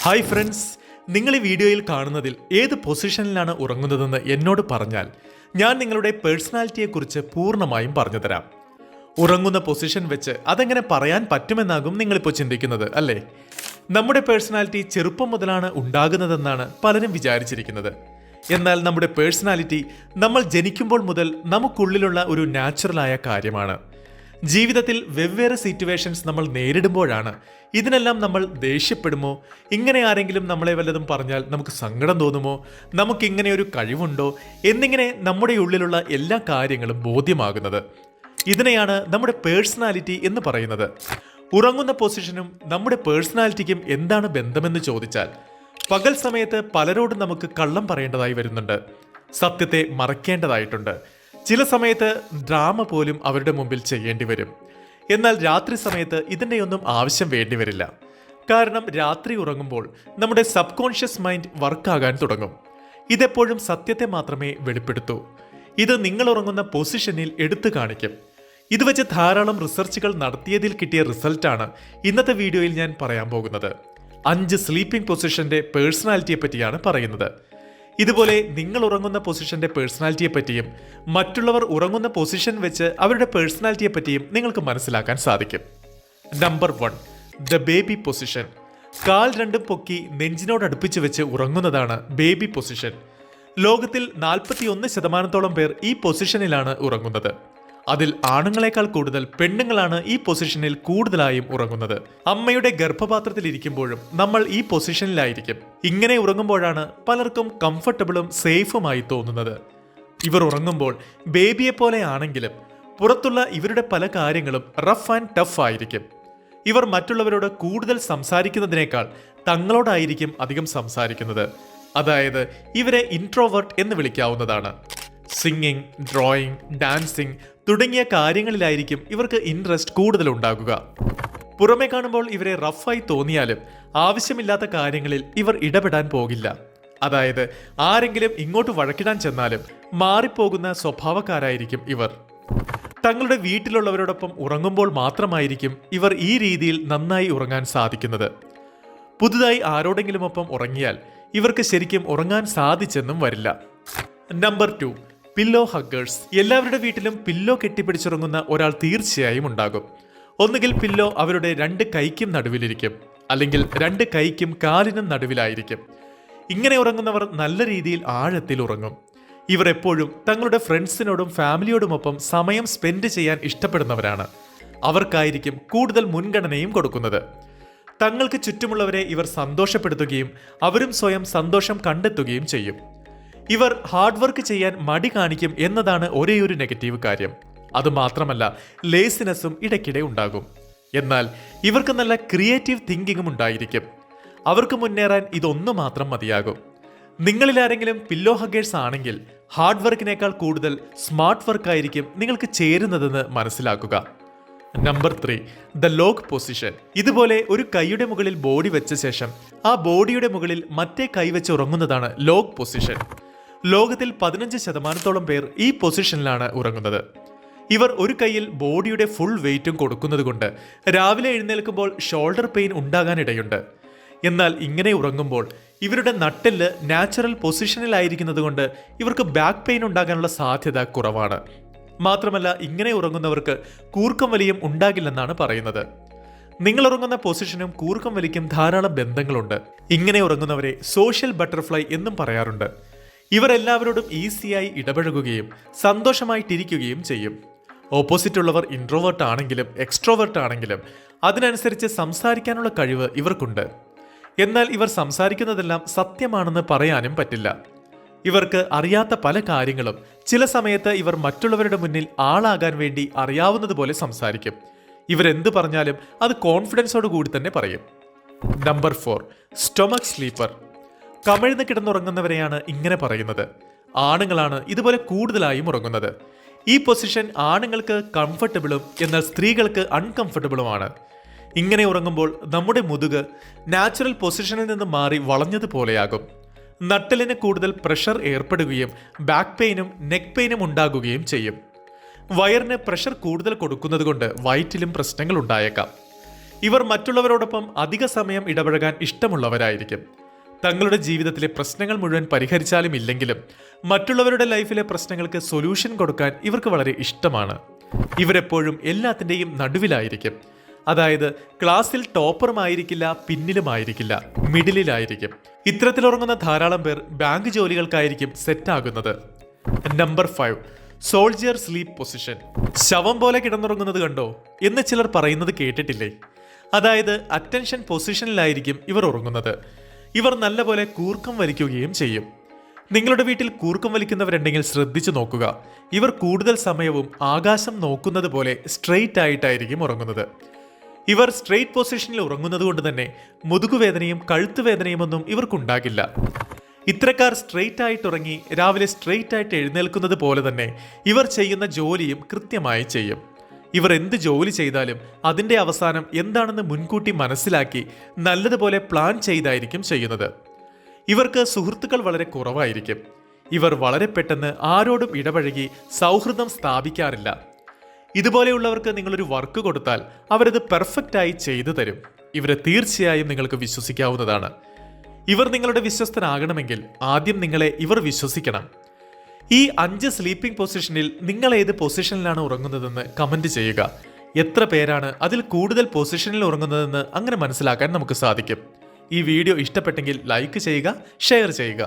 Hi friends, നിങ്ങൾ ഈ വീഡിയോയിൽ കാണുന്നതിൽ ഏത് പൊസിഷനിലാണ് ഉറങ്ങുന്നതെന്ന് എന്നോട് പറഞ്ഞാൽ ഞാൻ നിങ്ങളുടെ പേഴ്സണാലിറ്റിയെക്കുറിച്ച് പൂർണ്ണമായും പറഞ്ഞുതരാം. ഉറങ്ങുന്ന പൊസിഷൻ വെച്ച് അതെങ്ങനെ പറയാൻ പറ്റുമെന്നാകും നിങ്ങളിപ്പോൾ ചിന്തിക്കുന്നത് അല്ലേ? നമ്മുടെ പേഴ്സണാലിറ്റി ചെറുപ്പം മുതലാണ് ഉണ്ടാകുന്നതെന്നാണ് പലരും വിചാരിച്ചിരിക്കുന്നത്. എന്നാൽ നമ്മുടെ പേഴ്സണാലിറ്റി നമ്മൾ ജനിക്കുമ്പോൾ മുതൽ നമുക്കുള്ളിലുള്ള ഒരു നാച്ചുറലായ കാര്യമാണ്. ജീവിതത്തിൽ വെവ്വേറെ സിറ്റുവേഷൻസ് നമ്മൾ നേരിടുമ്പോഴാണ് ഇതിനെല്ലാം നമ്മൾ ദേഷ്യപ്പെടുമോ, ഇങ്ങനെ ആരെങ്കിലും നമ്മളെ വല്ലതും പറഞ്ഞാൽ നമുക്ക് സങ്കടം തോന്നുമോ, നമുക്കിങ്ങനെ ഒരു കഴിവുണ്ടോ എന്നിങ്ങനെ നമ്മുടെ ഉള്ളിലുള്ള എല്ലാ കാര്യങ്ങളും ബോധ്യമാകുന്നത്. ഇതിനെയാണ് നമ്മുടെ പേഴ്സണാലിറ്റി എന്ന് പറയുന്നത്. ഉറങ്ങുന്ന പൊസിഷനും നമ്മുടെ പേഴ്സണാലിറ്റിക്കും എന്താണ് ബന്ധമെന്ന് ചോദിച്ചാൽ, പകൽ സമയത്ത് പലരോടും നമുക്ക് കള്ളം പറയേണ്ടതായി വരുന്നുണ്ട്, സത്യത്തെ മറക്കേണ്ടതായിട്ടുണ്ട്. ചില സമയത്ത് ഡ്രാമ പോലും അവരുടെ മുമ്പിൽ ചെയ്യേണ്ടി വരും. എന്നാൽ രാത്രി സമയത്ത് ഇതിൻ്റെയൊന്നും ആവശ്യം വേണ്ടി വരില്ല. കാരണം രാത്രി ഉറങ്ങുമ്പോൾ നമ്മുടെ സബ് കോൺഷ്യസ് മൈൻഡ് വർക്കാകാൻ തുടങ്ങും. ഇതെപ്പോഴും സത്യത്തെ മാത്രമേ വെളിപ്പെടുത്തൂ. ഇത് നിങ്ങൾ ഉറങ്ങുന്ന പൊസിഷനിൽ എടുത്തു കാണിക്കും. ഇത് വെച്ച് ധാരാളം റിസർച്ചുകൾ നടത്തിയതിൽ കിട്ടിയ റിസൾട്ടാണ് ഇന്നത്തെ വീഡിയോയിൽ ഞാൻ പറയാൻ പോകുന്നത്. 5 സ്ലീപ്പിംഗ് പൊസിഷന്റെ പേഴ്സണാലിറ്റിയെ പറ്റിയാണ് പറയുന്നത്. ഇതുപോലെ നിങ്ങൾ ഉറങ്ങുന്ന പൊസിഷന്റെ പേഴ്സണാലിറ്റിയെ പറ്റിയും മറ്റുള്ളവർ ഉറങ്ങുന്ന പൊസിഷൻ വെച്ച് അവരുടെ പേഴ്സണാലിറ്റിയെ പറ്റിയും നിങ്ങൾക്ക് മനസ്സിലാക്കാൻ സാധിക്കും. Number 1, the baby position. കാൽ രണ്ടും പൊക്കി നെഞ്ചിനോട് അടുപ്പിച്ച് വെച്ച് ഉറങ്ങുന്നതാണ് ബേബി പൊസിഷൻ. ലോകത്തിൽ 41% പേർ ഈ പൊസിഷനിലാണ് ഉറങ്ങുന്നത്. അതിൽ ആണുങ്ങളെക്കാൾ കൂടുതൽ പെണ്ണുങ്ങളാണ് ഈ പൊസിഷനിൽ കൂടുതലായും ഉറങ്ങുന്നത്. അമ്മയുടെ ഗർഭപാത്രത്തിൽ ഇരിക്കുമ്പോഴും നമ്മൾ ഈ പൊസിഷനിലായിരിക്കും. ഇങ്ങനെ ഉറങ്ങുമ്പോഴാണ് പലർക്കും കംഫർട്ടബിളും സേഫുമായി തോന്നുന്നത്. ഇവർ ഉറങ്ങുമ്പോൾ ബേബിയെ പോലെ ആണെങ്കിലും പുറത്തുള്ള ഇവരുടെ പല കാര്യങ്ങളും റഫ് ആൻഡ് ടഫ് ആയിരിക്കും. ഇവർ മറ്റുള്ളവരോട് കൂടുതൽ സംസാരിക്കുന്നതിനേക്കാൾ തങ്ങളോടായിരിക്കും അധികം സംസാരിക്കുന്നത്. അതായത് ഇവരെ ഇൻട്രോവേർട്ട് എന്ന് വിളിക്കാവുന്നതാണ്. സിംഗിങ്, ഡ്രോയിങ്, ഡാൻസിങ് തുടങ്ങിയ കാര്യങ്ങളിലായിരിക്കും ഇവർക്ക് ഇൻട്രസ്റ്റ് കൂടുതൽ ഉണ്ടാകുക. പുറമെ കാണുമ്പോൾ ഇവരെ റഫായി തോന്നിയാലും ആവശ്യമില്ലാത്ത കാര്യങ്ങളിൽ ഇവർ ഇടപെടാൻ പോകില്ല. അതായത് ആരെങ്കിലും ഇങ്ങോട്ട് വഴക്കിടാൻ ചെന്നാലും മാറിപ്പോകുന്ന സ്വഭാവക്കാരായിരിക്കും ഇവർ. തങ്ങളുടെ വീട്ടിലുള്ളവരോടൊപ്പം ഉറങ്ങുമ്പോൾ മാത്രമായിരിക്കും ഇവർ ഈ രീതിയിൽ നന്നായി ഉറങ്ങാൻ സാധിക്കുന്നത്. പുതുതായി ആരോടെങ്കിലുമൊപ്പം ഉറങ്ങിയാൽ ഇവർക്ക് ശരിക്കും ഉറങ്ങാൻ സാധിച്ചെന്നും വരില്ല. Number 2, pillow huggers. എല്ലാവരുടെ വീട്ടിലും പില്ലോ കെട്ടിപ്പിടിച്ചുറങ്ങുന്ന ഒരാൾ തീർച്ചയായും ഉണ്ടാകും. ഒന്നുകിൽ പില്ലോ അവരുടെ 2 കൈക്കും നടുവിലിരിക്കും, അല്ലെങ്കിൽ 2 കൈക്കും കാലിനും നടുവിലായിരിക്കും. ഇങ്ങനെ ഉറങ്ങുന്നവർ നല്ല രീതിയിൽ ആഴത്തിൽ ഉറങ്ങും. ഇവർ എപ്പോഴും തങ്ങളുടെ ഫ്രണ്ട്സിനോടും ഫാമിലിയോടുമൊപ്പം സമയം സ്പെൻഡ് ചെയ്യാൻ ഇഷ്ടപ്പെടുന്നവരാണ്. അവർക്കായിരിക്കും കൂടുതൽ മുൻഗണനയും കൊടുക്കുന്നത്. തങ്ങൾക്ക് ചുറ്റുമുള്ളവരെ ഇവർ സന്തോഷപ്പെടുത്തുകയും അവരും സ്വയം സന്തോഷം കണ്ടെത്തുകയും ചെയ്യും. ഇവർ ഹാർഡ് വർക്ക് ചെയ്യാൻ മടി കാണിക്കും എന്നതാണ് ഒരേയൊരു നെഗറ്റീവ് കാര്യം. അതുമാത്രമല്ല, ലേസിനെസ്സും ഇടയ്ക്കിടെ ഉണ്ടാകും. എന്നാൽ ഇവർക്ക് നല്ല ക്രിയേറ്റീവ് തിങ്കിങ്ങും ഉണ്ടായിരിക്കും. അവർക്ക് മുന്നേറാൻ ഇതൊന്നു മാത്രം മതിയാകും. നിങ്ങളിൽ ആരെങ്കിലും പില്ലോ ഹഗ്ഗേഴ്സ് ആണെങ്കിൽ ഹാർഡ് വർക്കിനേക്കാൾ കൂടുതൽ സ്മാർട്ട് വർക്കായിരിക്കും നിങ്ങൾക്ക് ചേരുന്നതെന്ന് മനസ്സിലാക്കുക. Number 3, the log position. ഇതുപോലെ ഒരു കൈയുടെ മുകളിൽ ബോഡി വെച്ച ശേഷം ആ ബോഡിയുടെ മുകളിൽ മറ്റേ കൈ വെച്ച് ഉറങ്ങുന്നതാണ് ലോഗ് പൊസിഷൻ. ലോകത്തിൽ 15% പേർ ഈ പൊസിഷനിലാണ് ഉറങ്ങുന്നത്. ഇവർ ഒരു കൈയിൽ ബോഡിയുടെ ഫുൾ വെയിറ്റും കൊടുക്കുന്നത് കൊണ്ട് രാവിലെ എഴുന്നേൽക്കുമ്പോൾ ഷോൾഡർ പെയിൻ ഉണ്ടാകാനിടയുണ്ട്. എന്നാൽ ഇങ്ങനെ ഉറങ്ങുമ്പോൾ ഇവരുടെ നട്ടെല്ല് നാച്ചുറൽ പൊസിഷനിലായിരിക്കുന്നത് കൊണ്ട് ഇവർക്ക് ബാക്ക് പെയിൻ ഉണ്ടാകാനുള്ള സാധ്യത കുറവാണ്. മാത്രമല്ല, ഇങ്ങനെ ഉറങ്ങുന്നവർക്ക് കൂർക്കം വലിയും ഉണ്ടാകില്ലെന്നാണ് പറയുന്നത്. നിങ്ങൾ ഉറങ്ങുന്ന പൊസിഷനും കൂർക്കം വലിക്കും ധാരാളം ബന്ധങ്ങളുണ്ട്. ഇങ്ങനെ ഉറങ്ങുന്നവരെ സോഷ്യൽ ബട്ടർഫ്ലൈ എന്നും പറയാറുണ്ട്. ഇവർ എല്ലാവരോടും ഈസിയായി ഇടപഴകുകയും സന്തോഷമായിട്ടിരിക്കുകയും ചെയ്യും. ഓപ്പോസിറ്റ് ഉള്ളവർ ഇൻട്രോവേർട്ട് ആണെങ്കിലും എക്സ്ട്രോവേർട്ട് ആണെങ്കിലും അതിനനുസരിച്ച് സംസാരിക്കാനുള്ള കഴിവ് ഇവർക്കുണ്ട്. എന്നാൽ ഇവർ സംസാരിക്കുന്നതെല്ലാം സത്യമാണെന്ന് പറയാനും പറ്റില്ല. ഇവർക്ക് അറിയാത്ത പല കാര്യങ്ങളും ചില സമയത്ത് ഇവർ മറ്റുള്ളവരുടെ മുന്നിൽ ആളാകാൻ വേണ്ടി അറിയാവുന്നതുപോലെ സംസാരിക്കും. ഇവരെന്ത് പറഞ്ഞാലും അത് കോൺഫിഡൻസോട് കൂടി തന്നെ പറയും. Number 4, stomach sleeper. കമിഴ്ന്ന് കിടന്നുറങ്ങുന്നവരെയാണ് ഇങ്ങനെ പറയുന്നത്. ആണുങ്ങളാണ് ഇതുപോലെ കൂടുതലായും ഉറങ്ങുന്നത്. ഈ പൊസിഷൻ ആണുങ്ങൾക്ക് കംഫർട്ടബിളും എന്നാൽ സ്ത്രീകൾക്ക് അൺകംഫർട്ടബിളുമാണ്. ഇങ്ങനെ ഉറങ്ങുമ്പോൾ നമ്മുടെ മുതുക് നാച്ചുറൽ പൊസിഷനിൽ നിന്ന് മാറി വളഞ്ഞതുപോലെയാകും. നട്ടെല്ലിന് കൂടുതൽ പ്രഷർ ഏർപ്പെടുകയും ബാക്ക് പെയിനും നെക്ക് പെയിനും ഉണ്ടാകുകയും ചെയ്യും. വയറിന് പ്രഷർ കൂടുതൽ കൊടുക്കുന്നത് കൊണ്ട് വയറ്റിലും പ്രശ്നങ്ങൾ ഉണ്ടായേക്കാം. ഇവർ മറ്റുള്ളവരോടൊപ്പം അധിക സമയം ഇടപഴകാൻ ഇഷ്ടമുള്ളവരായിരിക്കും. തങ്ങളുടെ ജീവിതത്തിലെ പ്രശ്നങ്ങൾ മുഴുവൻ പരിഹരിച്ചാലും ഇല്ലെങ്കിലും മറ്റുള്ളവരുടെ ലൈഫിലെ പ്രശ്നങ്ങൾക്ക് സൊല്യൂഷൻ കൊടുക്കാൻ ഇവർക്ക് വളരെ ഇഷ്ടമാണ്. ഇവരെപ്പോഴും എല്ലാത്തിൻ്റെയും നടുവിലായിരിക്കും. അതായത് ക്ലാസ്സിൽ ടോപ്പറുമായിരിക്കില്ല, പിന്നിലുമായിരിക്കില്ല, മിഡിലിലായിരിക്കും. ഇത്തരത്തിലുറങ്ങുന്ന ധാരാളം പേർ ബാങ്ക് ജോലികൾക്കായിരിക്കും സെറ്റാകുന്നത്. Number 5, soldier sleep position. ശവം പോലെ കിടന്നുറങ്ങുന്നത് കണ്ടോ എന്ന് ചിലർ പറയുന്നത് കേട്ടിട്ടില്ലേ? അതായത് അറ്റൻഷൻ പൊസിഷനിലായിരിക്കും ഇവർ ഉറങ്ങുന്നത്. ഇവർ നല്ലപോലെ കൂർക്കം വലിക്കുകയും ചെയ്യും. നിങ്ങളുടെ വീട്ടിൽ കൂർക്കം വലിക്കുന്നവരുണ്ടെങ്കിൽ ശ്രദ്ധിച്ചു നോക്കുക. ഇവർ കൂടുതൽ സമയവും ആകാശം നോക്കുന്നത് പോലെ സ്ട്രെയിറ്റ് ആയിട്ടായിരിക്കും ഉറങ്ങുന്നത്. ഇവർ സ്ട്രെയിറ്റ് പൊസിഷനിൽ ഉറങ്ങുന്നത് കൊണ്ട് തന്നെ മുതുകുവേദനയും കഴുത്തുവേദനയും ഒന്നും ഇവർക്കുണ്ടാകില്ല. ഇത്തരക്കാർ സ്ട്രെയിറ്റ് ആയിട്ടുറങ്ങി രാവിലെ സ്ട്രെയിറ്റ് ആയിട്ട് എഴുന്നേൽക്കുന്നത് പോലെ തന്നെ ഇവർ ചെയ്യുന്ന ജോലിയും കൃത്യമായി ചെയ്യും. ഇവർ എന്ത് ജോലി ചെയ്താലും അതിൻ്റെ അവസാനം എന്താണെന്ന് മുൻകൂട്ടി മനസ്സിലാക്കി നല്ലതുപോലെ പ്ലാൻ ചെയ്തായിരിക്കും ചെയ്യുന്നത്. ഇവർക്ക് സുഹൃത്തുക്കൾ വളരെ കുറവായിരിക്കും. ഇവർ വളരെ പെട്ടെന്ന് ആരോടും ഇടപഴകി സൗഹൃദം സ്ഥാപിക്കാറില്ല. ഇതുപോലെയുള്ളവർക്ക് നിങ്ങളൊരു വർക്ക് കൊടുത്താൽ അവരത് പെർഫെക്റ്റായി ചെയ്തു തരും. ഇവരെ തീർച്ചയായും നിങ്ങൾക്ക് വിശ്വസിക്കാവുന്നതാണ്. ഇവർ നിങ്ങളുടെ വിശ്വസ്തനാകണമെങ്കിൽ ആദ്യം നിങ്ങളെ ഇവർ വിശ്വസിക്കണം. ഈ 5 സ്ലീപ്പിംഗ് പൊസിഷനിൽ നിങ്ങൾ ഏത് പൊസിഷനിലാണ് ഉറങ്ങുന്നതെന്ന് കമന്റ് ചെയ്യുക. എത്ര പേരാണ് അതിൽ കൂടുതൽ പൊസിഷനിൽ ഉറങ്ങുന്നതെന്ന് അങ്ങനെ മനസ്സിലാക്കാൻ നമുക്ക് സാധിക്കും. ഈ വീഡിയോ ഇഷ്ടപ്പെട്ടെങ്കിൽ ലൈക്ക് ചെയ്യുക, ഷെയർ ചെയ്യുക.